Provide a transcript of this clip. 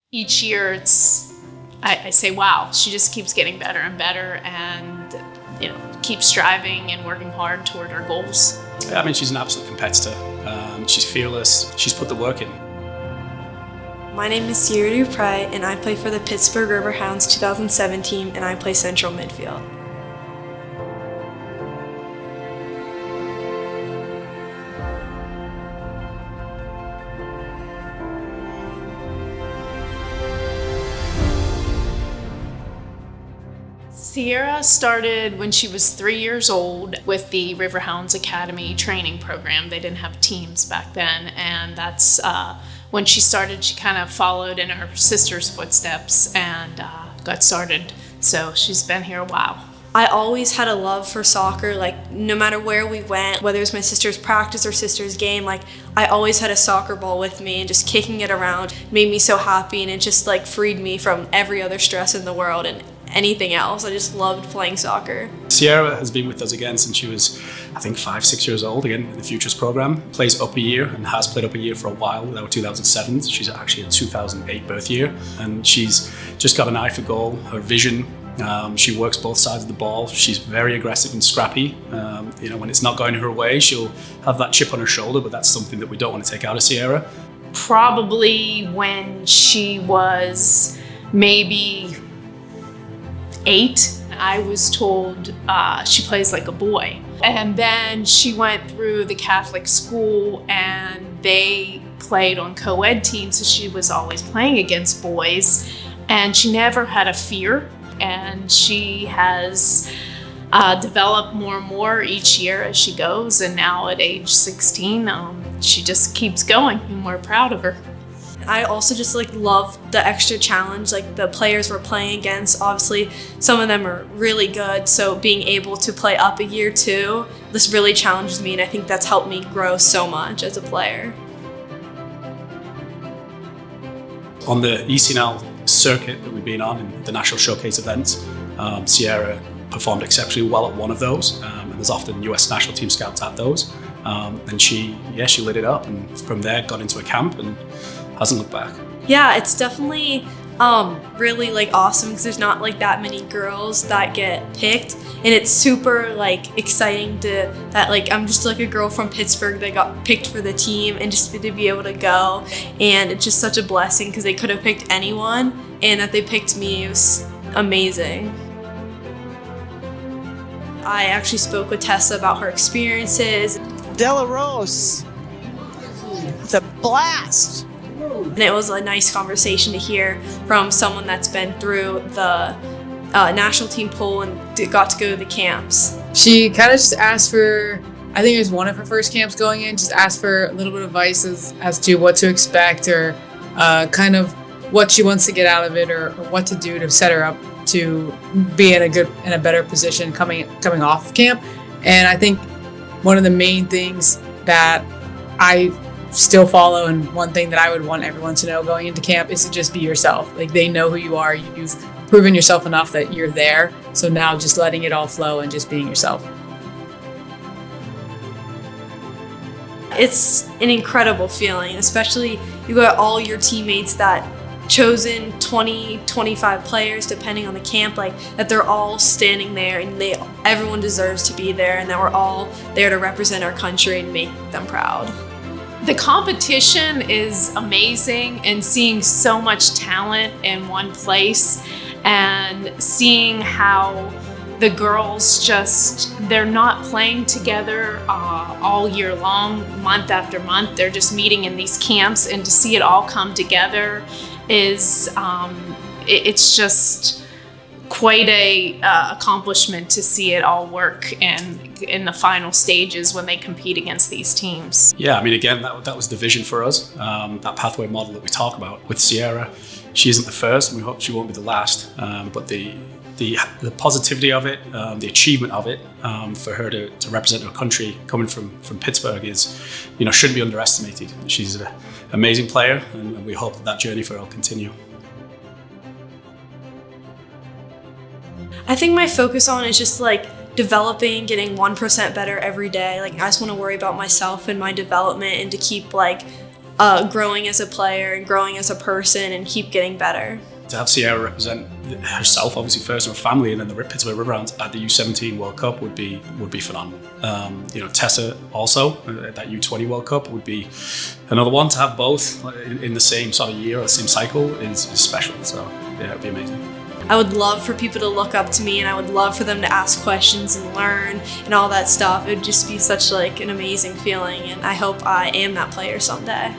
Each year I say, wow, she just keeps getting better and better and, keeps striving and working hard toward her goals. I mean, she's an absolute competitor. She's fearless. She's put the work in. My name is Sierra Dupre, and I play for the Pittsburgh Riverhounds 2017, and I play central midfield. Sierra started when she was 3 years old with the Riverhounds Academy training program. They didn't have teams back then, and that's when she started. She kind of followed in her sister's footsteps and got started. So she's been here a while. I always had a love for soccer, no matter where we went, whether it was my sister's practice or sister's game, I always had a soccer ball with me, and just kicking it around made me so happy, and it just freed me from every other stress in the world and anything else. I just loved playing soccer. Sierra has been with us again since she was, I think, 5-6 years old, again in the Futures program. Plays up a year and has played up a year for a while with our 2007. She's actually a 2008 birth year, and she's just got an eye for goal, her vision. She works both sides of the ball. She's very aggressive and scrappy. When it's not going her way, she'll have that chip on her shoulder, but that's something that we don't want to take out of Sierra. Probably when she was maybe 8, I was told she plays like a boy. And then she went through the Catholic school, and they played on co-ed teams, so she was always playing against boys, and she never had a fear. And she has developed more and more each year as she goes, and now at age 16, she just keeps going, and we're proud of her. I also just love the extra challenge, the players we're playing against. Obviously, some of them are really good, so being able to play up a year too, this really challenges me, and I think that's helped me grow so much as a player. On the ECNL circuit that we've been on in the National Showcase events, Sierra performed exceptionally well at one of those, and there's often US national team scouts at those. And she lit it up, and from there got into a camp and hasn't looked back. Yeah, it's definitely really awesome, because there's not that many girls that get picked, and it's super exciting that I'm just a girl from Pittsburgh that got picked for the team, and just to be able to go, and it's just such a blessing, because they could have picked anyone, and that they picked me was amazing. I actually spoke with Tessa about her experiences. Delarose, it's a blast. And it was a nice conversation to hear from someone that's been through the national team pool and got to go to the camps. She kind of just asked for, I think it was one of her first camps going in, just asked for a little bit of advice as to what to expect, or kind of what she wants to get out of it, or what to do to set her up to be in a better position coming off of camp. And I think one of the main things that I still follow, and one thing that I would want everyone to know going into camp, is to just be yourself. They know who you are. You've proven yourself enough that you're there. So now just letting it all flow and just being yourself. It's an incredible feeling, especially you got all your teammates that chosen 20, 25 players, depending on the camp, that they're all standing there, and everyone deserves to be there, and that we're all there to represent our country and make them proud. The competition is amazing, and seeing so much talent in one place, and seeing how the girls they're not playing together all year long, month after month. They're just meeting in these camps, and to see it all come together is it's just quite a accomplishment to see it all work in the final stages when they compete against these teams. Yeah, I mean, again, that was the vision for us, that pathway model that we talk about with Sierra. She isn't the first, and we hope she won't be the last, but the positivity of it, the achievement of it, for her to represent her country coming from Pittsburgh is, shouldn't be underestimated. She's an amazing player, and we hope that journey for her will continue. I think my focus on is just developing, getting 1% better every day. I just want to worry about myself and my development, and to keep growing as a player and growing as a person and keep getting better. To have Sierra represent herself, obviously first, and her family, and then the Pittsburgh Riverhounds at the U17 World Cup would be phenomenal. Tessa also at that U20 World Cup would be another one. To have both in the same sort of year or the same cycle is special. So yeah, it'd be amazing. I would love for people to look up to me, and I would love for them to ask questions and learn and all that stuff. It would just be such like an amazing feeling, and I hope I am that player someday.